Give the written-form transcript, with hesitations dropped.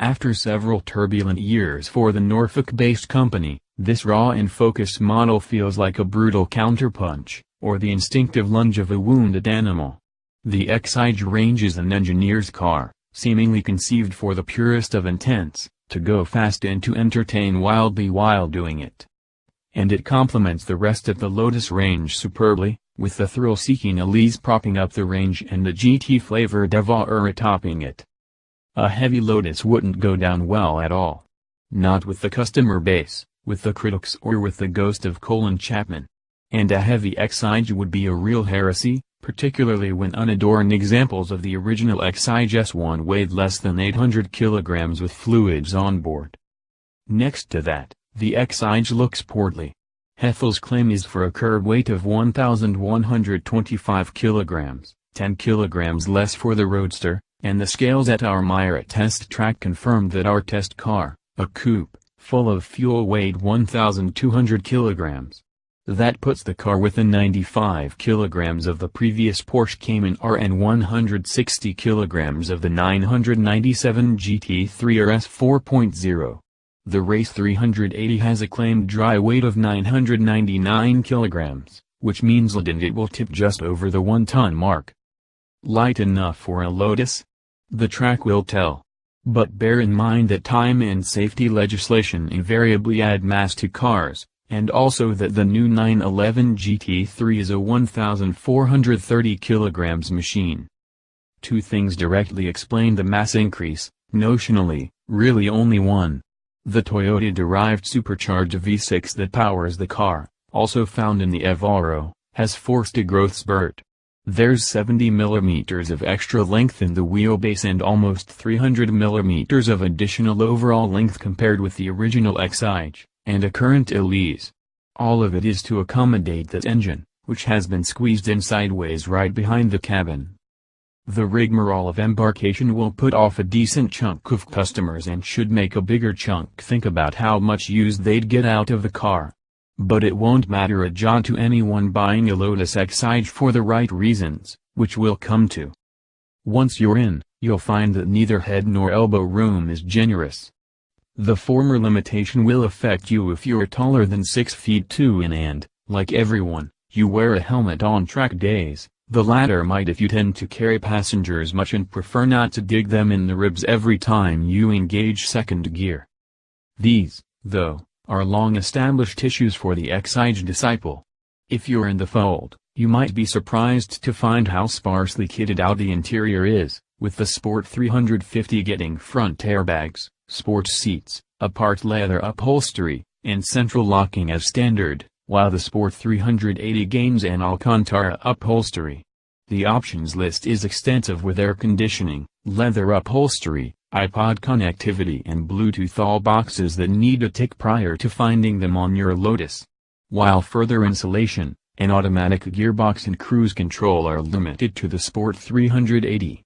After several turbulent years for the Norfolk-based company, this raw and focused model feels like a brutal counterpunch, or the instinctive lunge of a wounded animal. The Exige range is an engineer's car, seemingly conceived for the purest of intents, to go fast and to entertain wildly while doing it. And it complements the rest of the Lotus range superbly, with the thrill-seeking Elise propping up the range and the GT-flavoured Evora topping it. A heavy Lotus wouldn't go down well at all. Not with the customer base, with the critics or with the ghost of Chapman. And a heavy Exige would be a real heresy, particularly when unadorned examples of the original Exige S1 weighed less than 800 kilograms with fluids on board. Next to that, the Exige looks portly. Heffel's claim is for a curb weight of 1,125 kilograms, 10 kilograms less for the Roadster, and the scales at our Myra test track confirmed that our test car, a coupe, full of fuel weighed 1,200 kilograms. That puts the car within 95 kilograms of the previous Porsche Cayman R and 160 kilograms of the 997 GT3 RS 4.0. The Race 380 has a claimed dry weight of 999 kilograms, which means it will tip just over the 1-ton mark. Light enough for a Lotus? The track will tell. But bear in mind that time and safety legislation invariably add mass to cars, and also that the new 911 GT3 is a 1,430 kilograms machine. Two things directly explain the mass increase, notionally, really only one. The Toyota-derived supercharged V6 that powers the car, also found in the Evora, has forced a growth spurt. There's 70 mm of extra length in the wheelbase and almost 300 mm of additional overall length compared with the original Exige, and a current Elise. All of it is to accommodate that engine, which has been squeezed in sideways right behind the cabin. The rigmarole of embarkation will put off a decent chunk of customers and should make a bigger chunk think about how much use they'd get out of the car. But it won't matter a jot to anyone buying a Lotus Exige for the right reasons, which we'll come to. Once you're in, you'll find that neither head nor elbow room is generous. The former limitation will affect you if you're taller than 6 feet 2 and, like everyone, you wear a helmet on track days. The latter might if you tend to carry passengers much and prefer not to dig them in the ribs every time you engage second gear. These, though, are long-established issues for the Exige disciple. If you're in the fold, you might be surprised to find how sparsely kitted out the interior is, with the Sport 350 getting front airbags, sports seats, a part leather upholstery, and central locking as standard, while the Sport 380 gains an Alcantara upholstery. The options list is extensive with air conditioning, leather upholstery, iPod connectivity and Bluetooth all boxes that need a tick prior to finding them on your Lotus. While further insulation, an automatic gearbox and cruise control are limited to the Sport 380.